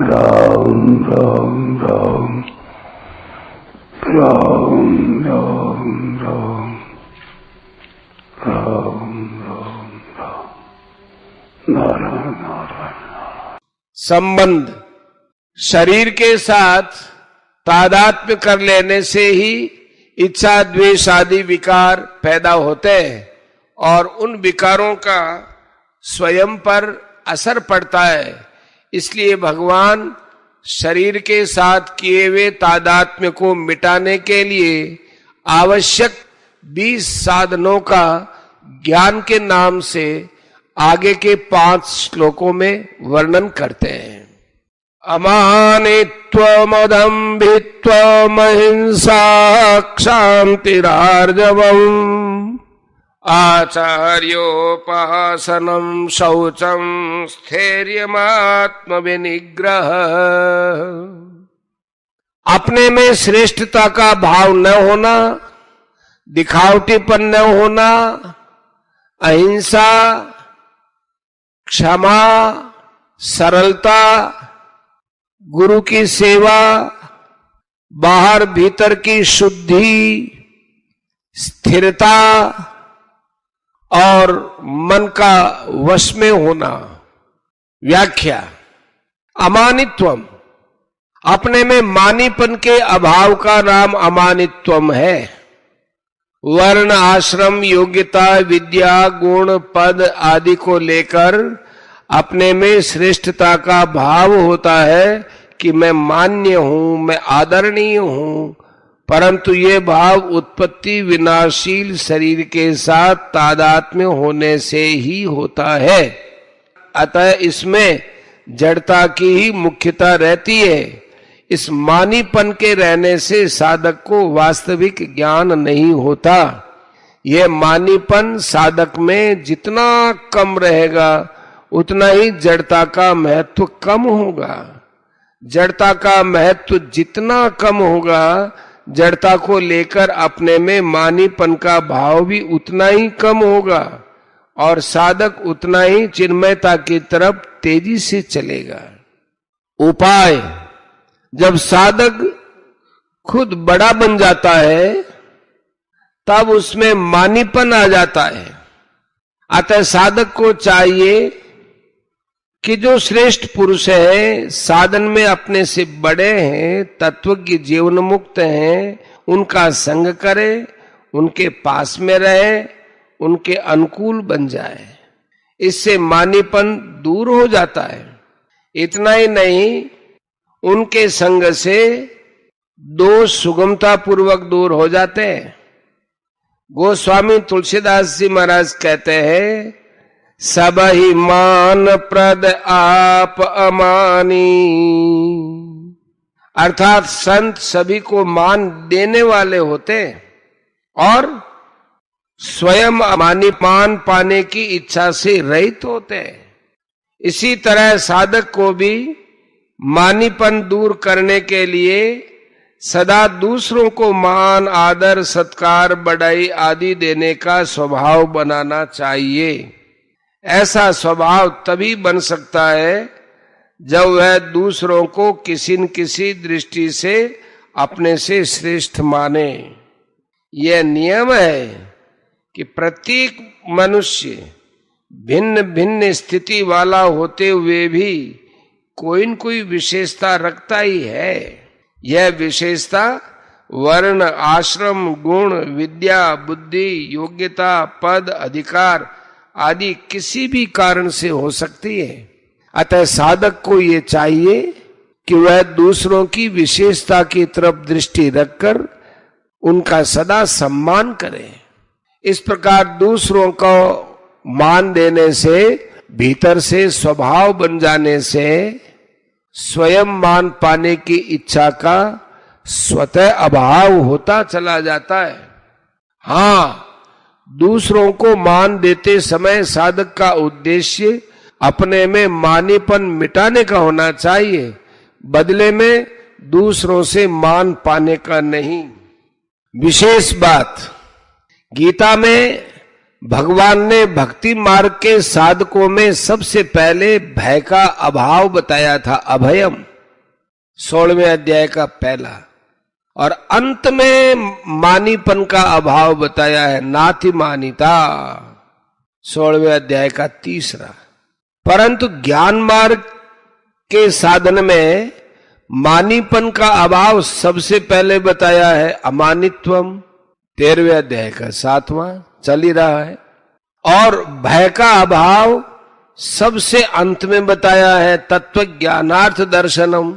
राम राम राम राम राम राम राम राम राम नारायण नारायण। संबंध शरीर के साथ तादात्म्य कर लेने से ही इच्छा द्वेष आदि विकार पैदा होते हैं और उन विकारों का स्वयं पर असर पड़ता है। इसलिए भगवान शरीर के साथ किए हुए तादात्म्य को मिटाने के लिए आवश्यक 20 साधनों का ज्ञान के नाम से आगे के 5 श्लोकों में वर्णन करते हैं। अमानित्वमदम्भित्वम अहिंसा क्षान्तिरार्जवम् आचार्योपासनं शौचं स्थैर्यमात्मविनिग्रह। अपने में श्रेष्ठता का भाव न होना, दिखावटीपन न होना, अहिंसा, क्षमा, सरलता, गुरु की सेवा, बाहर भीतर की शुद्धि, स्थिरता और मन का वश में होना। व्याख्या। अमानित्वम, अपने में मानीपन के अभाव का नाम अमानित्वम है। वर्ण, आश्रम, योग्यता, विद्या, गुण, पद आदि को लेकर अपने में श्रेष्ठता का भाव होता है कि मैं मान्य हूं, मैं आदरणीय हूं, परंतु ये भाव उत्पत्ति विनाशील शरीर के साथ तादात्म्य होने से ही होता है। अतः इसमें जड़ता की ही मुख्यता रहती है। इस मानीपन के रहने से साधक को वास्तविक ज्ञान नहीं होता। यह मानीपन साधक में जितना कम रहेगा उतना ही जड़ता का महत्व कम होगा। जड़ता का महत्व जितना कम होगा, जड़ता को लेकर अपने में मानीपन का भाव भी उतना ही कम होगा और साधक उतना ही चिन्मयता की तरफ तेजी से चलेगा। उपाय। जब साधक खुद बड़ा बन जाता है तब उसमें मानीपन आ जाता है। अतः साधक को चाहिए कि जो श्रेष्ठ पुरुष है, साधन में अपने से बड़े हैं, तत्वज्ञ जीवन मुक्त हैं, उनका संग करे, उनके पास में रहे, उनके अनुकूल बन जाए। इससे मानीपन दूर हो जाता है। इतना ही नहीं, उनके संग से दोष सुगमता पूर्वक दूर हो जाते हैं। गोस्वामी तुलसीदास जी महाराज कहते हैं, सब ही मान प्रद आप अमानी। अर्थात संत सभी को मान देने वाले होते और स्वयं मान पाने की इच्छा से रहित होते। इसी तरह साधक को भी मानीपन दूर करने के लिए सदा दूसरों को मान, आदर, सत्कार, बड़ाई आदि देने का स्वभाव बनाना चाहिए। ऐसा स्वभाव तभी बन सकता है जब वह दूसरों को किसी न किसी दृष्टि से अपने से श्रेष्ठ माने। यह नियम है कि प्रत्येक मनुष्य भिन्न भिन्न स्थिति वाला होते हुए भी कोई न कोई विशेषता रखता ही है। यह विशेषता वर्ण, आश्रम, गुण, विद्या, बुद्धि, योग्यता, पद, अधिकार आदि किसी भी कारण से हो सकती है। अतः साधक को ये चाहिए कि वह दूसरों की विशेषता की तरफ दृष्टि रखकर उनका सदा सम्मान करे। इस प्रकार दूसरों को मान देने से, भीतर से स्वभाव बन जाने से स्वयं मान पाने की इच्छा का स्वतः अभाव होता चला जाता है। हाँ, दूसरों को मान देते समय साधक का उद्देश्य अपने में मानीपन मिटाने का होना चाहिए, बदले में दूसरों से मान पाने का नहीं। विशेष बात, गीता में भगवान ने भक्ति मार्ग के साधकों में सबसे पहले भय का अभाव बताया था, अभयम, 16वें अध्याय का पहला, और अंत में मानीपन का अभाव बताया है, नाति मानिता, 16वें अध्याय का तीसरा। परंतु ज्ञान मार्ग के साधन में मानीपन का अभाव सबसे पहले बताया है, अमानित्वम, 13वें अध्याय का 7वां चल ही रहा है, और भय का अभाव सबसे अंत में बताया है, तत्व ज्ञानार्थ दर्शनम।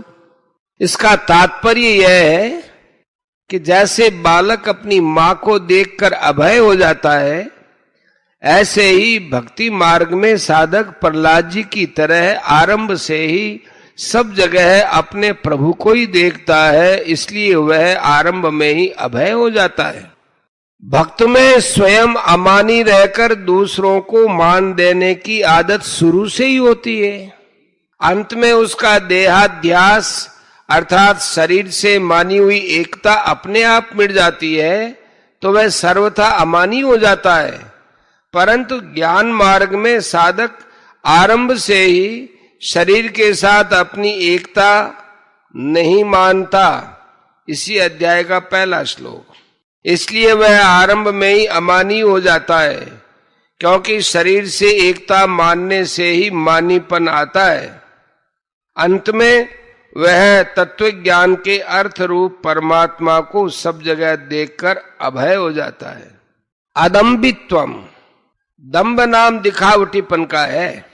इसका तात्पर्य यह है कि जैसे बालक अपनी मां को देखकर अभय हो जाता है, ऐसे ही भक्ति मार्ग में साधक प्रहलाद जी की तरह आरंभ से ही सब जगह अपने प्रभु को ही देखता है, इसलिए वह आरंभ में ही अभय हो जाता है। भक्त में स्वयं अमानी रहकर दूसरों को मान देने की आदत शुरू से ही होती है। अंत में उसका देहाध्यास अर्थात शरीर से मानी हुई एकता अपने आप मिट जाती है, तो वह सर्वथा अमानी हो जाता है। परंतु ज्ञान मार्ग में साधक आरंभ से ही शरीर के साथ अपनी एकता नहीं मानता, इसी अध्याय का पहला श्लोक। इसलिए वह आरंभ में ही अमानी हो जाता है, क्योंकि शरीर से एकता मानने से ही मानीपन आता है। अंत में वह तत्व ज्ञान के अर्थ रूप परमात्मा को सब जगह देखकर अभय हो जाता है। अदम्बित्वम, दंभ नाम दिखावटीपन का है।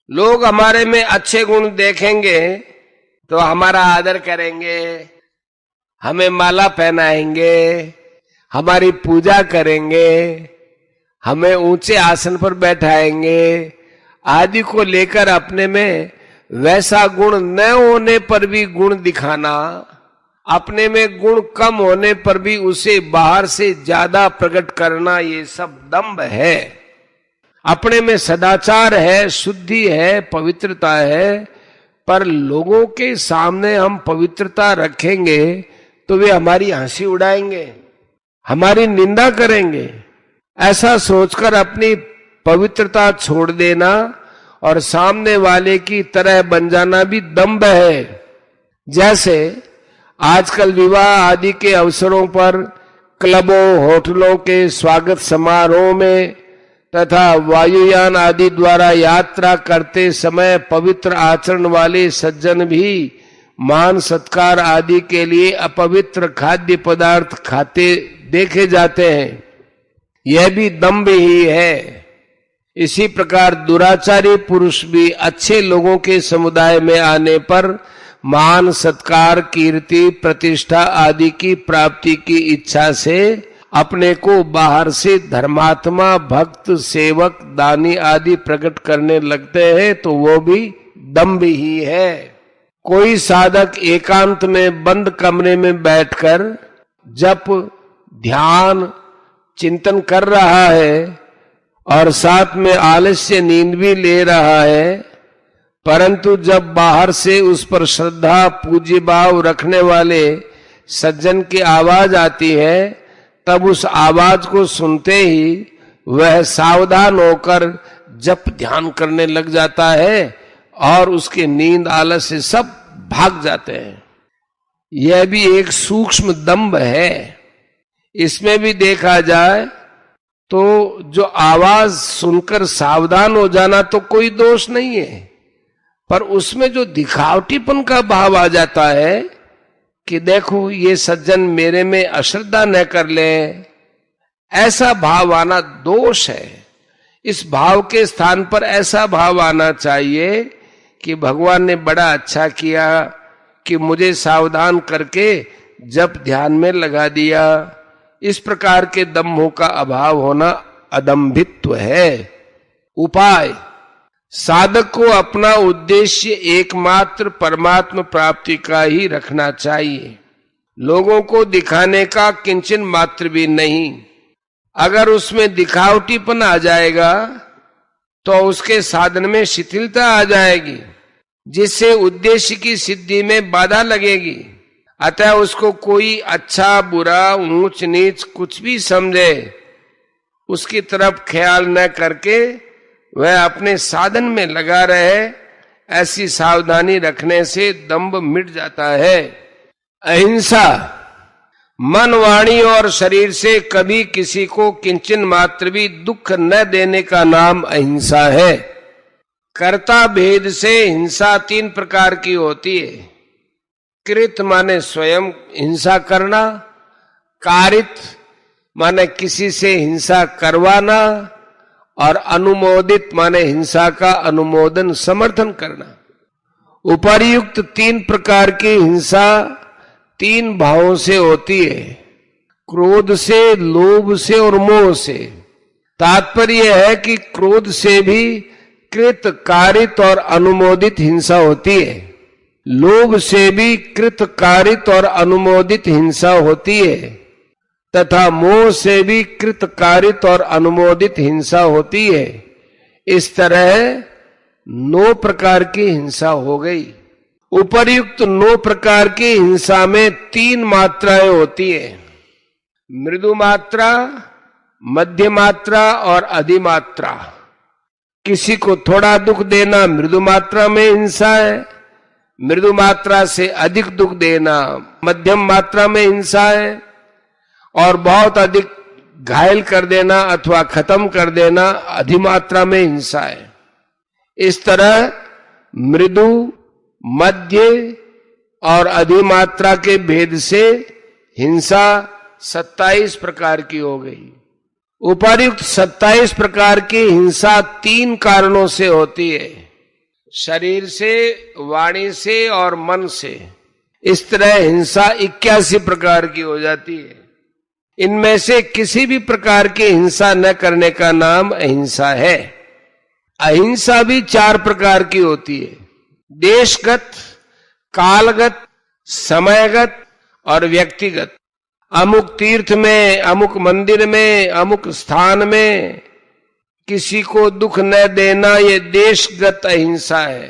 लोग हमारे में अच्छे गुण देखेंगे तो हमारा आदर करेंगे, हमें माला पहनाएंगे, हमारी पूजा करेंगे, हमें ऊंचे आसन पर बैठाएंगे आदि को लेकर अपने में वैसा गुण न होने पर भी गुण दिखाना, अपने में गुण कम होने पर भी उसे बाहर से ज्यादा प्रकट करना, ये सब दंभ है। अपने में सदाचार है, शुद्धि है, पवित्रता है, पर लोगों के सामने हम पवित्रता रखेंगे तो वे हमारी हंसी उड़ाएंगे, हमारी निंदा करेंगे। ऐसा सोचकर अपनी पवित्रता छोड़ देना और सामने वाले की तरह बन जाना भी दंभ है। जैसे आजकल विवाह आदि के अवसरों पर क्लबों, होटलों के स्वागत समारोह में तथा वायुयान आदि द्वारा यात्रा करते समय पवित्र आचरण वाले सज्जन भी मान सत्कार आदि के लिए अपवित्र खाद्य पदार्थ खाते देखे जाते हैं। यह भी दंभ ही है। इसी प्रकार दुराचारी पुरुष भी अच्छे लोगों के समुदाय में आने पर मान सत्कार, कीर्ति, प्रतिष्ठा आदि की प्राप्ति की इच्छा से अपने को बाहर से धर्मात्मा, भक्त, सेवक, दानी आदि प्रकट करने लगते हैं, तो वो भी दंभ ही है। कोई साधक एकांत में बंद कमरे में बैठकर जप, ध्यान, चिंतन कर रहा है और साथ में आलस्य नींद भी ले रहा है, परंतु जब बाहर से उस पर श्रद्धा, पूज्य भाव रखने वाले सज्जन की आवाज आती है, तब उस आवाज को सुनते ही वह सावधान होकर जप ध्यान करने लग जाता है और उसके नींद, आलस्य सब भाग जाते हैं। यह भी एक सूक्ष्म दंभ है। इसमें भी देखा जाए तो जो आवाज सुनकर सावधान हो जाना तो कोई दोष नहीं है, पर उसमें जो दिखावटीपन का भाव आ जाता है कि देखो ये सज्जन मेरे में अश्रद्धा न कर ले, ऐसा भाव आना दोष है। इस भाव के स्थान पर ऐसा भाव आना चाहिए कि भगवान ने बड़ा अच्छा किया कि मुझे सावधान करके जप ध्यान में लगा दिया। इस प्रकार के दम्भों का अभाव होना अदम्भित्व है। उपाय, साधक को अपना उद्देश्य एकमात्र परमात्म प्राप्ति का ही रखना चाहिए, लोगों को दिखाने का किंचन मात्र भी नहीं। अगर उसमें दिखावटीपन आ जाएगा तो उसके साधन में शिथिलता आ जाएगी, जिससे उद्देश्य की सिद्धि में बाधा लगेगी। अतः उसको कोई अच्छा बुरा, ऊंच नीच कुछ भी समझे, उसकी तरफ ख्याल न करके वह अपने साधन में लगा रहे, ऐसी सावधानी रखने से दंभ मिट जाता है। अहिंसा मन, वाणी और शरीर से कभी किसी को किंचन मात्र भी दुख न देने का नाम अहिंसा है। कर्ता भेद से हिंसा 3 प्रकार की होती है। कृत माने स्वयं हिंसा करना, कारित माने किसी से हिंसा करवाना, और अनुमोदित माने हिंसा का अनुमोदन समर्थन करना। उपर्युक्त 3 प्रकार की हिंसा 3 भावों से होती है, क्रोध से, लोभ से और मोह से। तात्पर्य है कि क्रोध से भी कृत, कारित और अनुमोदित हिंसा होती है, लोभ से भी कृत, कारित और अनुमोदित हिंसा होती है, तथा मोह से भी कृत, कारित और अनुमोदित हिंसा होती है। इस तरह 9 प्रकार की हिंसा हो गई। उपर्युक्त 9 प्रकार की हिंसा में 3 मात्राएं होती है, मृदु मात्रा, मध्य मात्रा और अधिमात्रा। किसी को थोड़ा दुख देना मृदु मात्रा में हिंसा है, मृदु मात्रा से अधिक दुख देना मध्यम मात्रा में हिंसा है, और बहुत अधिक घायल कर देना अथवा खत्म कर देना अधिमात्रा में हिंसा है। इस तरह मृदु, मध्य और अधिमात्रा के भेद से हिंसा 27 प्रकार की हो गई। उपर्युक्त 27 प्रकार की हिंसा 3 कारणों से होती है, शरीर से, वाणी से और मन से। इस तरह हिंसा 81 प्रकार की हो जाती है। इनमें से किसी भी प्रकार की हिंसा न करने का नाम अहिंसा है। अहिंसा भी 4 प्रकार की होती है, देशगत, कालगत, समयगत और व्यक्तिगत। अमुक तीर्थ में, अमुक मंदिर में, अमुक स्थान में किसी को दुख न देना, ये देशगत अहिंसा है।